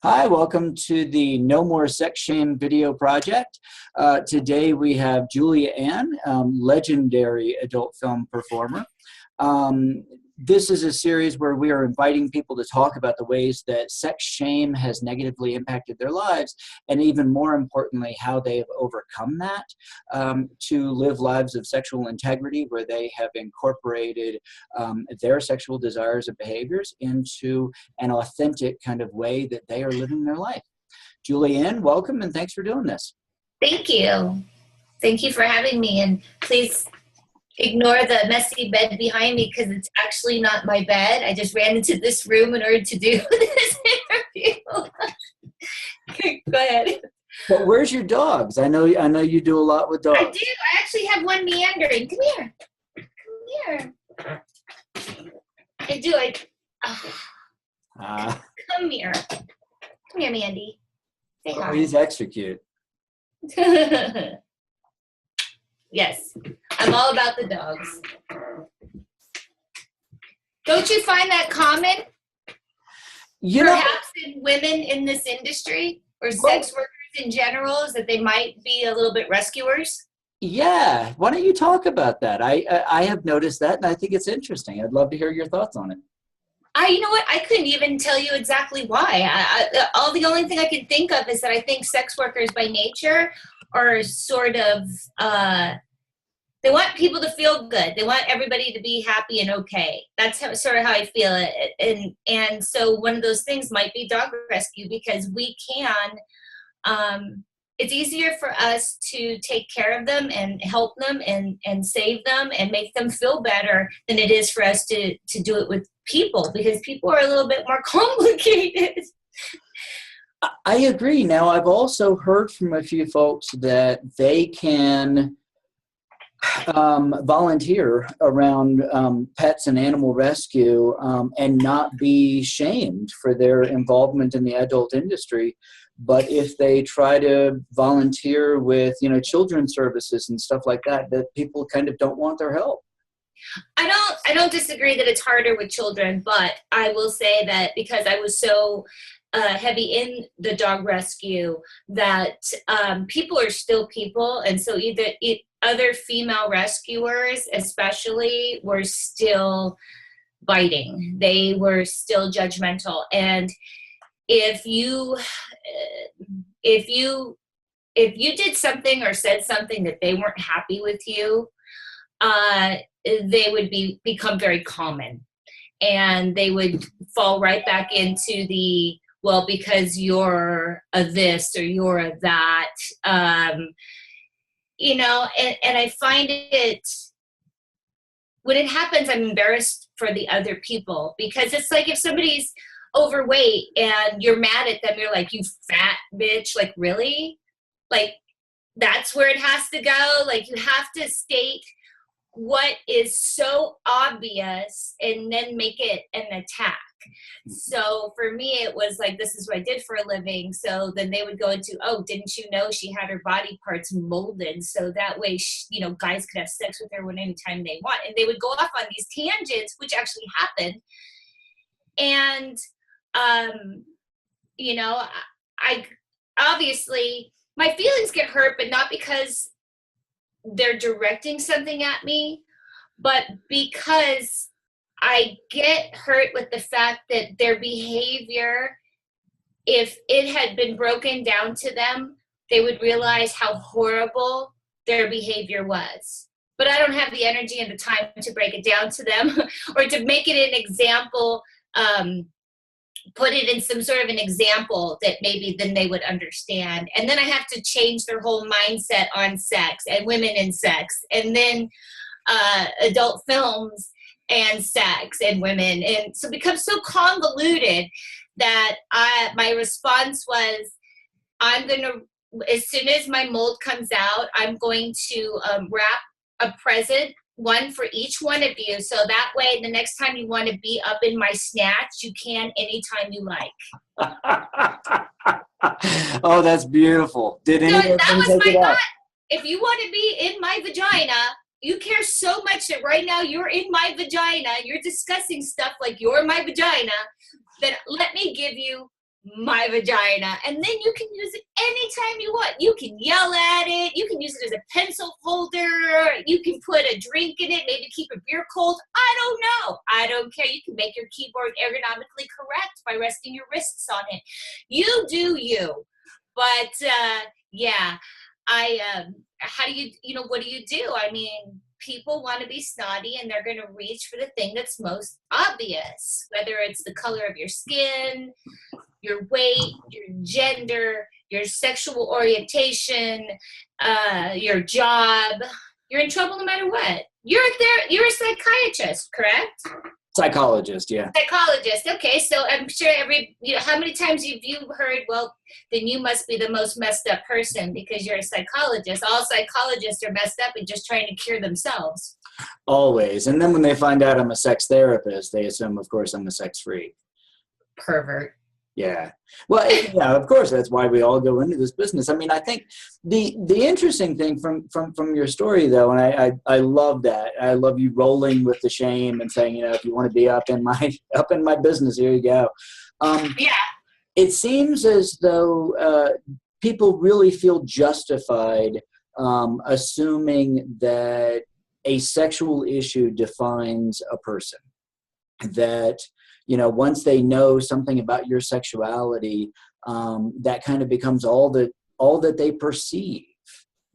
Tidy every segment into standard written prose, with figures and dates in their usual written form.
Hi, welcome to the No More Sex Shame video project. Today we have Julia Ann, legendary adult film performer. This is a series where we are inviting people to talk about the ways that sex shame has negatively impacted their lives, and even more importantly, how they have overcome that to live lives of sexual integrity where they have incorporated their sexual desires and behaviors into an authentic kind of way that they are living their life. Julianne, welcome and thanks for doing this. Thank you. Thank you for having me, and please ignore the messy bed behind me because it's actually not my bed. I just ran into this room in order to do this interview. Go ahead. But where's your dogs? I know you do a lot with dogs. I do. I actually have one meandering. Come here. Come here. I do. Come here. Come here, Mandy. Say hi. Oh, he's extra cute. Yes, I'm all about the dogs. Don't you find that common? Perhaps in women in this industry or sex workers in general, is that they might be a little bit rescuers? Yeah, why don't you talk about that? I have noticed that, and I think it's interesting. I'd love to hear your thoughts on it. You know what? I couldn't even tell you exactly why. The only thing I can think of is that I think sex workers by nature are sort of, they want people to feel good. They want everybody to be happy and okay. That's sort of how I feel it. And so one of those things might be dog rescue, because we can, it's easier for us to take care of them and help them and save them and make them feel better than it is for us to do it with people, because people are a little bit more complicated. I agree. Now, I've also heard from a few folks that they can volunteer around pets and animal rescue and not be shamed for their involvement in the adult industry. But if they try to volunteer with, children's services and stuff like that, that people kind of don't want their help. I don't disagree that it's harder with children, but I will say that because I was so heavy in the dog rescue, that people are still people, and so other female rescuers especially were still biting. They were still judgmental, and if you did something or said something that they weren't happy with you, they would become very common, and they would fall right back into the, well, because you're a this or you're a that, and I find it, when it happens, I'm embarrassed for the other people, because it's like if somebody's overweight and you're mad at them, you're like, you fat bitch, like, really? Like, that's where it has to go? Like, you have to state what is so obvious and then make it an attack. So for me, it was like, this is what I did for a living. So then they would go into, oh, didn't you know she had her body parts molded so that way guys could have sex with her anytime they want? And they would go off on these tangents, which actually happened. And I obviously, my feelings get hurt, but not because they're directing something at me, but because I get hurt with the fact that their behavior, if it had been broken down to them, they would realize how horrible their behavior was. But I don't have the energy and the time to break it down to them or to make it an example, put it in some sort of an example that maybe then they would understand. And then I have to change their whole mindset on sex and women in sex, and then adult films and sex and women. And so it becomes so convoluted that my response was, I'm going to, as soon as my mold comes out, I'm going to wrap a present, one for each one of you, so that way the next time you want to be up in my snatch, you can anytime you like. Oh, that's beautiful. Did anyone take it out? If you want to be in my vagina, you care so much that right now you're in my vagina, you're discussing stuff like you're my vagina, then let me give you my vagina. And then you can use it anytime you want. You can yell at it. You can use it as a pencil holder. You can put a drink in it, maybe keep a beer cold. I don't know. I don't care. You can make your keyboard ergonomically correct by resting your wrists on it. You do you. But yeah, how do what do you do? I mean, people want to be snotty and they're going to reach for the thing that's most obvious, whether it's the color of your skin, your weight, your gender, your sexual orientation, your job. You're in trouble no matter what. You're a psychiatrist, correct? Psychologist, yeah. Psychologist. Okay, so I'm sure how many times have you heard, well, then you must be the most messed up person because you're a psychologist. All psychologists are messed up and just trying to cure themselves. Always. And then when they find out I'm a sex therapist, they assume, of course, I'm a sex freak. Pervert. Yeah. Well, yeah, of course, that's why we all go into this business. I mean, I think the interesting thing from your story, though, and I love that. I love you rolling with the shame and saying, if you want to be up in my business, here you go. Yeah. It seems as though people really feel justified assuming that a sexual issue defines a person. That once they know something about your sexuality, that kind of becomes all that they perceive.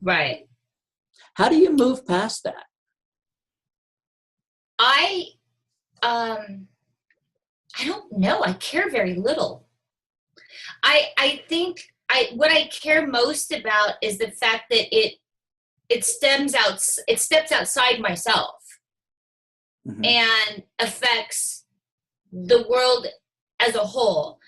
Right. How do you move past that? I don't know. I care very little. I think what I care most about is the fact that it steps outside myself and affects the world as a whole.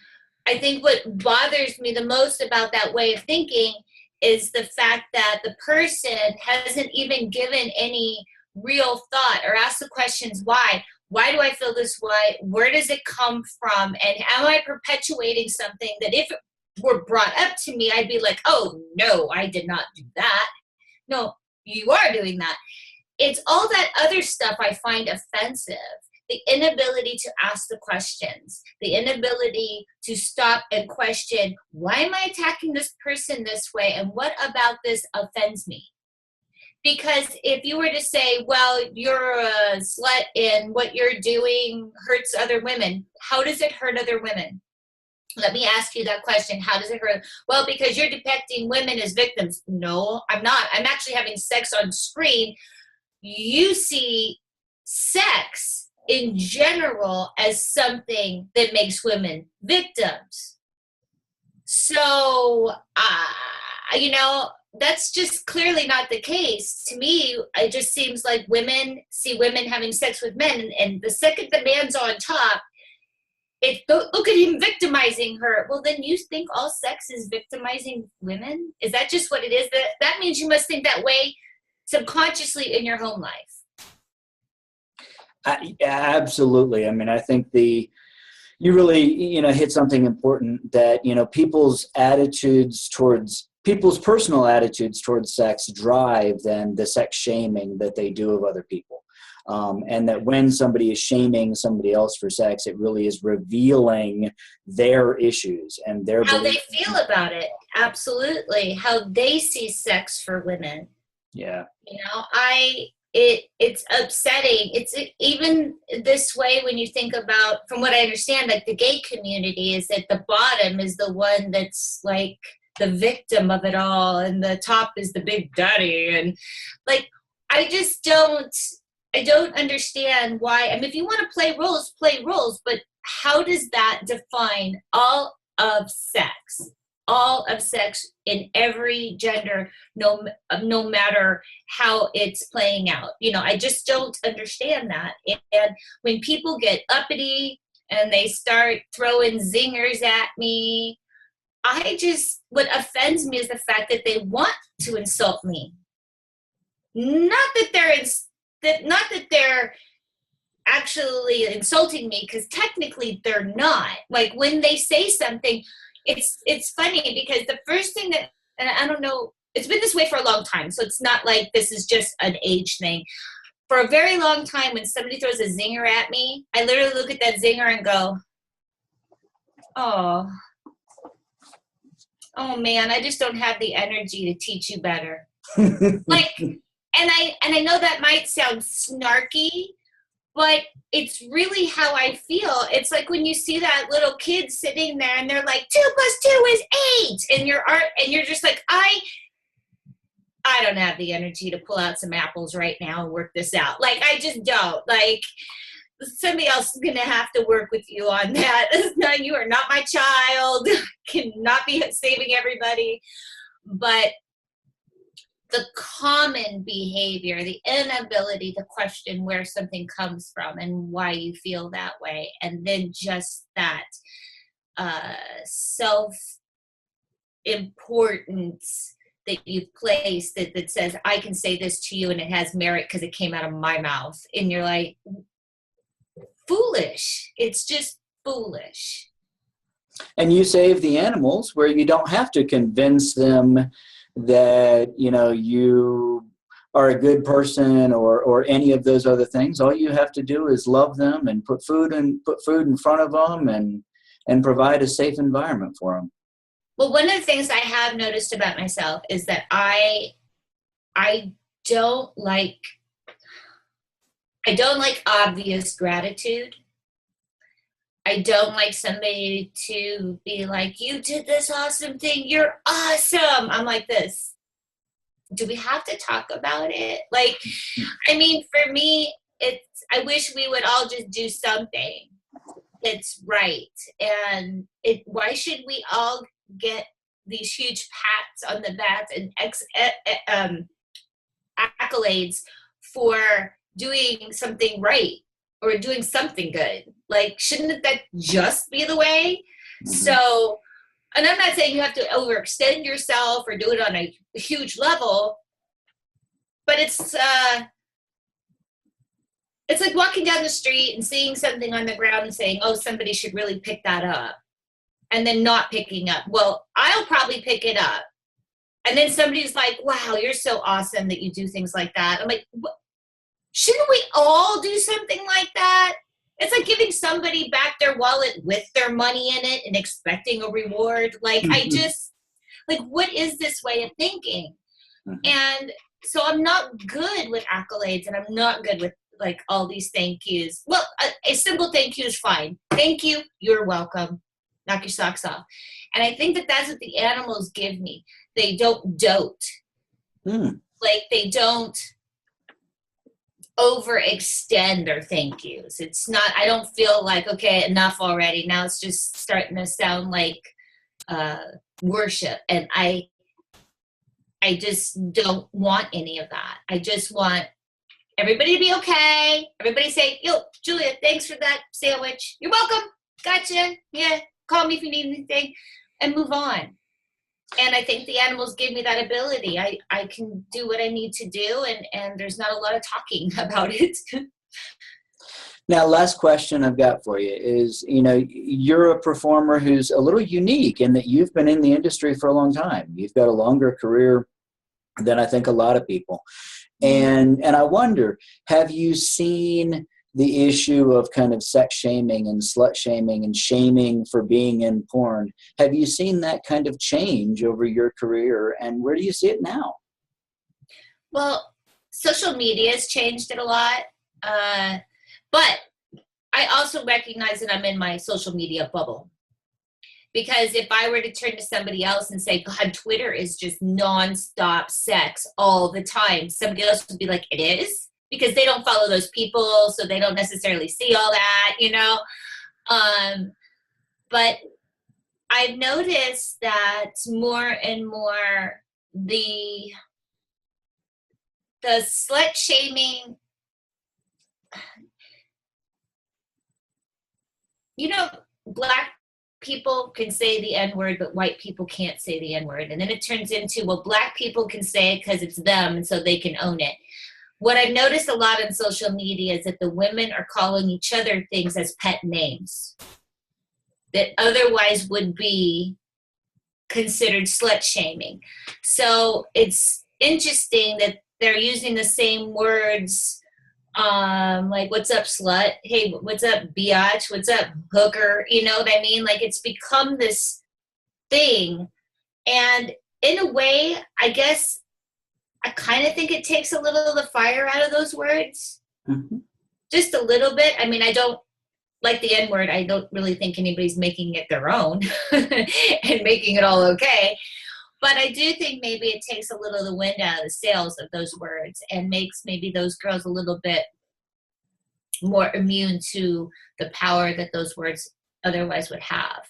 I think what bothers me the most about that way of thinking is the fact that the person hasn't even given any real thought or asked the questions why. Why do I feel this way? Where does it come from? And am I perpetuating something that if it were brought up to me, I'd be like, oh, no, I did not do that. No, you are doing that. It's all that other stuff I find offensive. The inability to ask the questions, the inability to stop and question, why am I attacking this person this way? And what about this offends me? Because if you were to say, well, you're a slut and what you're doing hurts other women, how does it hurt other women? Let me ask you that question. How does it hurt? Well, because you're depicting women as victims. No, I'm not. I'm actually having sex on screen. You see sex in general as something that makes women victims. So, that's just clearly not the case. To me, it just seems like women see women having sex with men, and the second the man's on top, look at him victimizing her. Well, then you think all sex is victimizing women? Is that just what it is? That means you must think that way subconsciously in your home life. Absolutely. I mean, I think you really, hit something important that, people's personal attitudes towards sex drive then the sex shaming that they do of other people. And that when somebody is shaming somebody else for sex, it really is revealing their issues and how they feel about it. Absolutely. How they see sex for women. Yeah. It's upsetting. It's even this way when you think about, from what I understand, like the gay community is at the bottom is the one that's like the victim of it all, and the top is the big daddy. And like, I don't understand why. I mean, if you want to play roles, but how does that define all of sex? All of sex in every gender, no matter how it's playing out. I just don't understand that. And when people get uppity and they start throwing zingers at me, what offends me is the fact that they want to insult me. Not that they're actually insulting me, because technically they're not. Like when they say something, it's funny because the first thing that, and I don't know, it's been this way for a long time, so it's not like this is just an age thing. For a very long time, when somebody throws a zinger at me, I literally look at that zinger and go, oh, oh man, I just don't have the energy to teach you better. Like, and I know that might sound snarky, but it's really how I feel. It's like when you see that little kid sitting there and they're like, 2 + 2 is 8. And you're just like, I don't have the energy to pull out some apples right now and work this out. Like, I just don't. Like, somebody else is going to have to work with you on that. No, you are not my child. Cannot be saving everybody. But the common behavior, the inability to question where something comes from and why you feel that way, and then just that self-importance that you've placed that says, I can say this to you and it has merit because it came out of my mouth. And you're like, foolish. It's just foolish. And you save the animals where you don't have to convince them that, you know, you are a good person or any of those other things. All you have to do is love them and put food in front of them and provide a safe environment for them. Well, one of the things I have noticed about myself is that I don't like obvious gratitude. I don't like somebody to be like, you did this awesome thing. You're awesome. I'm like this. Do we have to talk about it? Like, I mean, for me, I wish we would all just do something that's right. And why should we all get these huge pats on the back and accolades for doing something right or doing something good? Like, shouldn't that just be the way? Mm-hmm. So, and I'm not saying you have to overextend yourself or do it on a huge level, but it's like walking down the street and seeing something on the ground and saying, oh, somebody should really pick that up, and then not picking up. Well, I'll probably pick it up. And then somebody's like, wow, you're so awesome that you do things like that. I'm like, shouldn't we all do something like that? It's like giving somebody back their wallet with their money in it and expecting a reward. Like, I just, like, what is this way of thinking? Mm-hmm. And so I'm not good with accolades, and I'm not good with, like, all these thank yous. Well, a simple thank you is fine. Thank you. You're welcome. Knock your socks off. And I think that that's what the animals give me. They don't dote. Like, they don't overextend their thank yous. It's not, I don't feel like, okay, enough already. Now it's just starting to sound like worship. And I just don't want any of that. I just want everybody to be okay. Everybody say, yo, Julia, thanks for that sandwich. You're welcome. Gotcha. Yeah. Call me if you need anything, and move on. And I think the animals give me that ability. I can do what I need to do, and there's not a lot of talking about it. Now, last question I've got for you is, you know, you're a performer who's a little unique in that you've been in the industry for a long time. You've got a longer career than I think a lot of people. And I wonder, have you seen the issue of kind of sex shaming and slut shaming and shaming for being in porn? Have you seen that kind of change over your career, and where do you see it now? Well, social media has changed it a lot. But I also recognize that I'm in my social media bubble. Because if I were to turn to somebody else and say, God, Twitter is just nonstop sex all the time, somebody else would be like, it is? Because they don't follow those people, so they don't necessarily see all that, you know? But I've noticed that more and more the slut shaming, you know, Black people can say the N-word, but white people can't say the N-word. And then it turns into, well, Black people can say it because it's them, and so they can own it. What I've noticed a lot on social media is that the women are calling each other things as pet names that otherwise would be considered slut shaming. So it's interesting that they're using the same words, like, what's up, slut? Hey, what's up, biatch? What's up, hooker? You know what I mean? Like, it's become this thing. And in a way, I guess I kind of think it takes a little of the fire out of those words. Mm-hmm. Just a little bit. I mean, I don't like the N word. I don't really think anybody's making it their own and making it all okay. But I do think maybe it takes a little of the wind out of the sails of those words and makes maybe those girls a little bit more immune to the power that those words otherwise would have.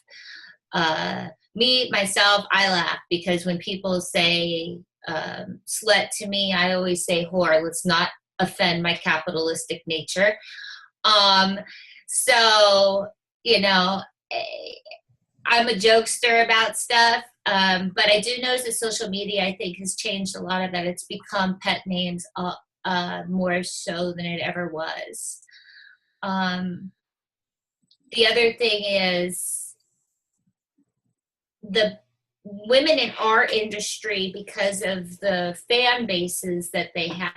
Me, myself, I laugh because when people say slut to me, I always say whore. Let's not offend my capitalistic nature. So, you know, I'm a jokester about stuff, but I do notice that social media, I think, has changed a lot of that. It's become pet names more so than it ever was. The other thing is the women in our industry, because of the fan bases that they have,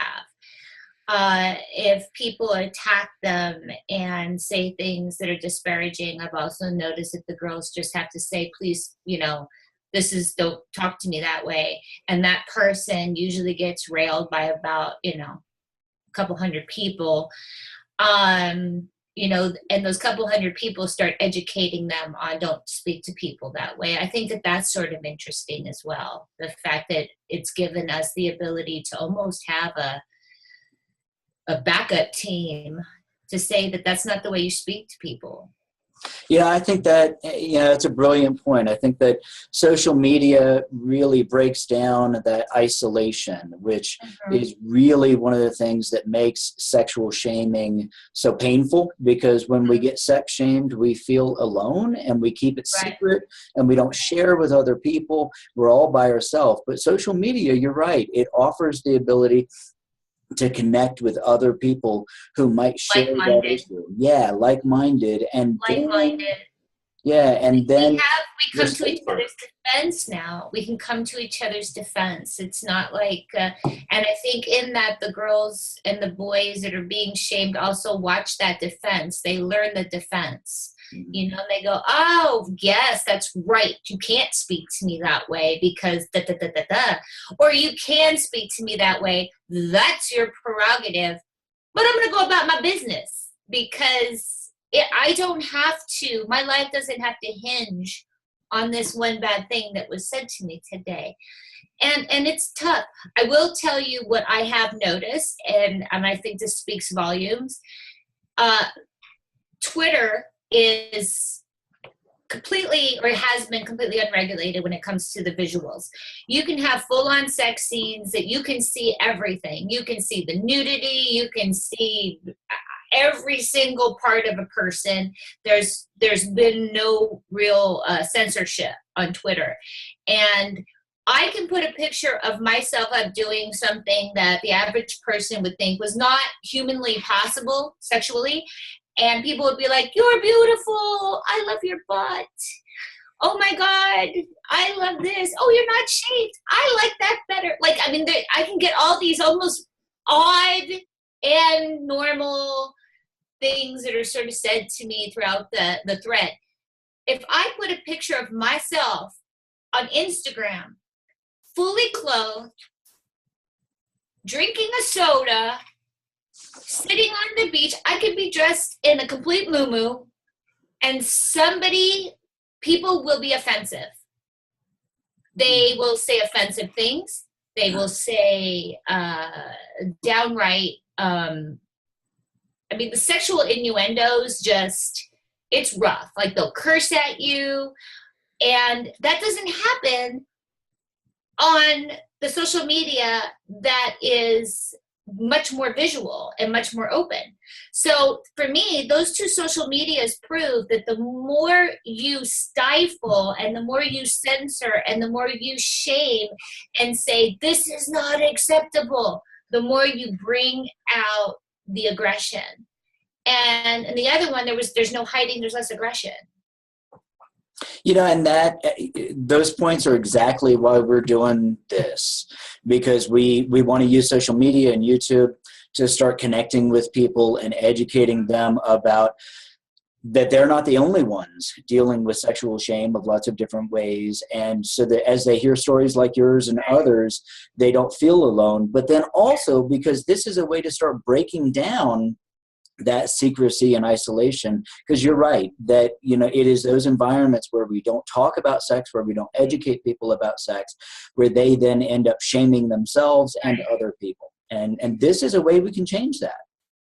if people attack them and say things that are disparaging, I've also noticed that the girls just have to say, please, you know, don't talk to me that way. And that person usually gets railed by about, you know, a couple hundred people. You know, and those couple hundred people start educating them on don't speak to people that way. I think that that's sort of interesting as well. The fact that it's given us the ability to almost have a backup team to say that that's not the way you speak to people. Yeah, I think that, it's a brilliant point. I think that social media really breaks down that isolation, which is really one of the things that makes sexual shaming so painful, because when we get sex shamed, we feel alone and we keep it secret and we don't share with other people. We're all by ourselves. But social media, you're right, it offers the ability to connect with other people who might share that issue. Yeah, like-minded. And like-minded. And then we come to each other's defense now. We can come to each other's defense. It's not like, and I think in that the girls and the boys that are being shamed also watch that defense. They learn the defense. You know, they go, oh, yes, that's right. You can't speak to me that way because da, da, da, da, da. Or you can speak to me that way. That's your prerogative. But I'm going to go about my business because I don't have to. My life doesn't have to hinge on this one bad thing that was said to me today. And it's tough. I will tell you what I have noticed, and I think this speaks volumes. Twitter is completely, or has been completely unregulated when it comes to the visuals. You can have full-on sex scenes that you can see everything. You can see the nudity, you can see every single part of a person. There's been no real censorship on Twitter. And I can put a picture of myself up doing something that the average person would think was not humanly possible sexually. And people would be like, you're beautiful. I love your butt. Oh my God, I love this. Oh, you're not shaved. I like that better. Like, I mean, I can get all these almost odd and normal things that are sort of said to me throughout the thread. If I put a picture of myself on Instagram, fully clothed, drinking a soda, sitting on the beach, I could be dressed in a complete muumuu, and people will be offensive. They will say offensive things. They will say downright, the sexual innuendos, it's rough. Like, they'll curse at you, and that doesn't happen on the social media that is much more visual and much more open. So for me, those two social medias prove that the more you stifle and the more you censor and the more you shame and say, this is not acceptable, the more you bring out the aggression. And the other one, there's no hiding, there's less aggression. And those points are exactly why we're doing this, because we want to use social media and YouTube to start connecting with people and educating them about that they're not the only ones dealing with sexual shame of lots of different ways. And so that as they hear stories like yours and others, they don't feel alone. But then also because this is a way to start breaking down that secrecy and isolation, because you're right that, you know, it is those environments where we don't talk about sex, where we don't educate people about sex, where they then end up shaming themselves and other people. And this is a way we can change that.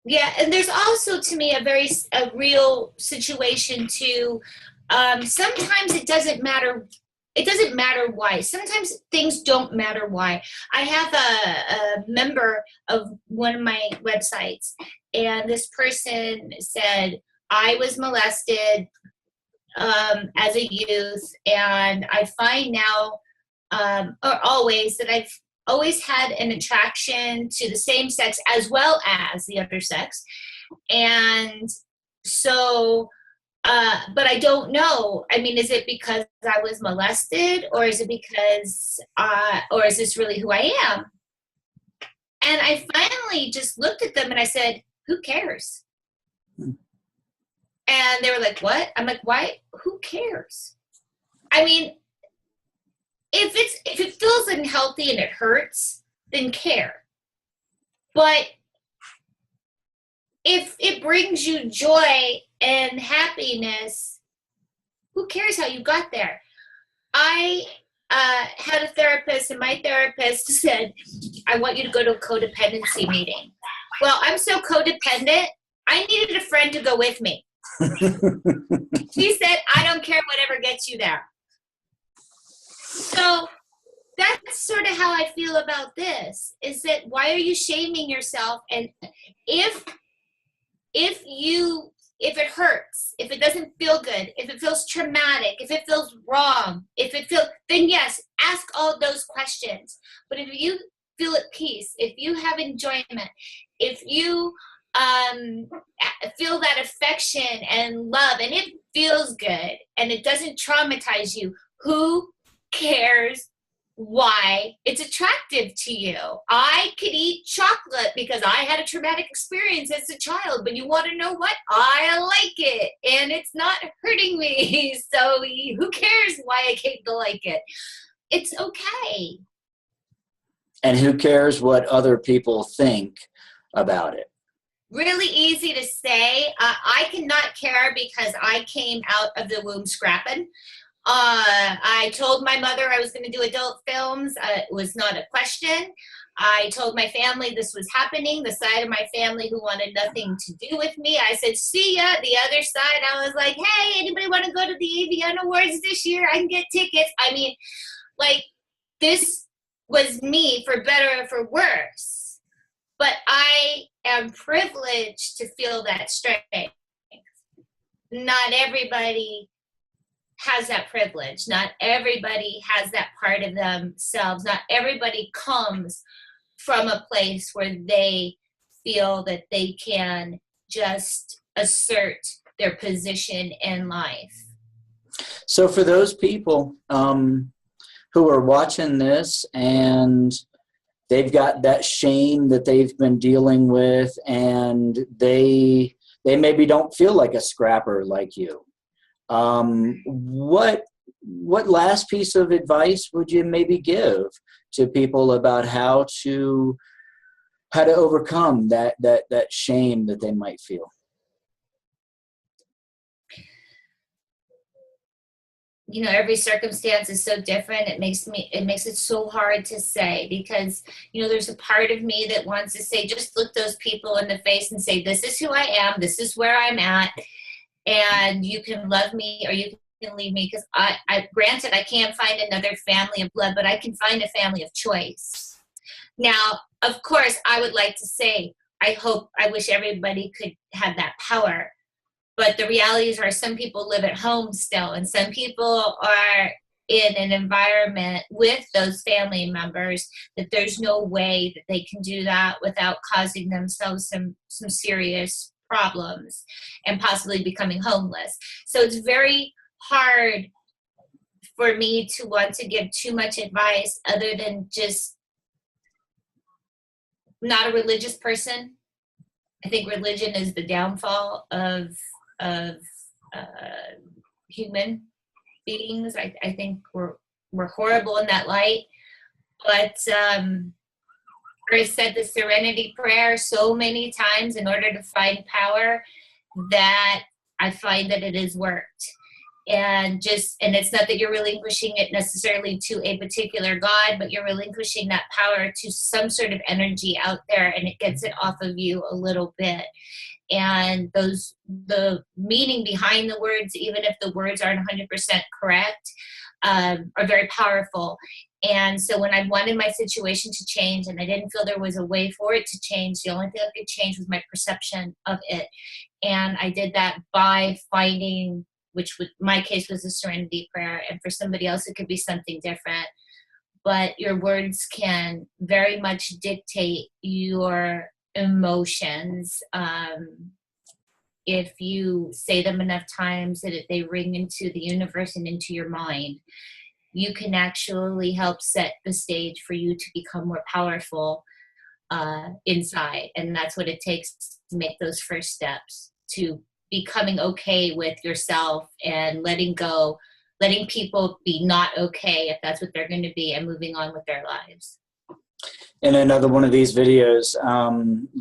Yeah, and there's also to me a real situation too. Sometimes it doesn't matter. It doesn't matter why. Sometimes things don't matter why. I have a member of one of my websites, and this person said, I was molested as a youth, and I find now, or always, that I've always had an attraction to the same sex as well as the other sex. And so, but I don't know. I mean, is it because I was molested, or is it because, or is this really who I am? And I finally just looked at them and I said, who cares? And they were like, what? I'm like, why? Who cares? I mean, if it feels unhealthy and it hurts, then care. But if it brings you joy and happiness, who cares how you got there? I had a therapist, and my therapist said, I want you to go to a codependency meeting. Well, I'm so codependent, I needed a friend to go with me. She said, I don't care, whatever gets you there. So that's sort of how I feel about this, is that why are you shaming yourself? And if it hurts, if it doesn't feel good, if it feels traumatic, if it feels wrong, then yes, ask all those questions. But if you feel at peace, if you have enjoyment, if you feel that affection and love, and it feels good, and it doesn't traumatize you, who cares why it's attractive to you? I could eat chocolate because I had a traumatic experience as a child, but you want to know what? I like it, and it's not hurting me. So who cares why I came to like it? It's okay. And who cares what other people think about it? Really easy to say. I cannot care because I came out of the womb scrapping. I told my mother I was going to do adult films. It was not a question. I told my family this was happening, the side of my family who wanted nothing to do with me. I said, see ya. The other side, I was like, hey, anybody want to go to the AVN Awards this year? I can get tickets. I mean, like, this was me, for better or for worse. But I am privileged to feel that strength. Not everybody has that privilege. Not everybody has that part of themselves. Not everybody comes from a place where they feel that they can just assert their position in life. So for those people who are watching this and they've got that shame that they've been dealing with, and they maybe don't feel like a scrapper like you, what last piece of advice would you maybe give to people about how to overcome that shame that they might feel? You know, every circumstance is so different. It makes it so hard to say, because, you know, there's a part of me that wants to say, just look those people in the face and say, this is who I am, this is where I'm at, and you can love me or you can leave me. Because I granted, I can't find another family of blood, but I can find a family of choice. Now, of course, I would like to say, I wish everybody could have that power. But the realities are, some people live at home still, and some people are in an environment with those family members that there's no way that they can do that without causing themselves some serious problems and possibly becoming homeless. So it's very hard for me to want to give too much advice, other than just, not a religious person. I think religion is the downfall of human beings. I think we're horrible in that light. But I've said the Serenity Prayer so many times in order to find power that I find that it has worked. And it's not that you're relinquishing it necessarily to a particular God, but you're relinquishing that power to some sort of energy out there, and it gets it off of you a little bit. And the meaning behind the words, even if the words aren't 100% correct, are very powerful. And so when I wanted my situation to change and I didn't feel there was a way for it to change, the only thing that could change was my perception of it. And I did that by finding, which in my case was the Serenity Prayer, and for somebody else it could be something different. But your words can very much dictate your emotions. If you say them enough times that they ring into the universe and into your mind, you can actually help set the stage for you to become more powerful inside. And that's what it takes to make those first steps to becoming okay with yourself and letting go, letting people be not okay if that's what they're going to be, and moving on with their lives. In another one of these videos,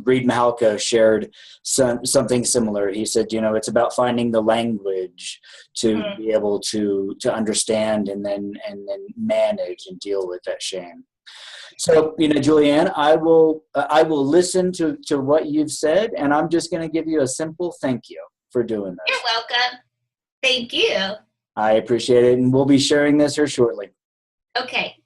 Reed Mahalko shared something similar. He said, it's about finding the language to be able to understand and then manage and deal with that shame. So, Julianne, I will listen to what you've said, and I'm just going to give you a simple thank you for doing this. You're welcome. Thank you. I appreciate it, and we'll be sharing this here shortly. Okay.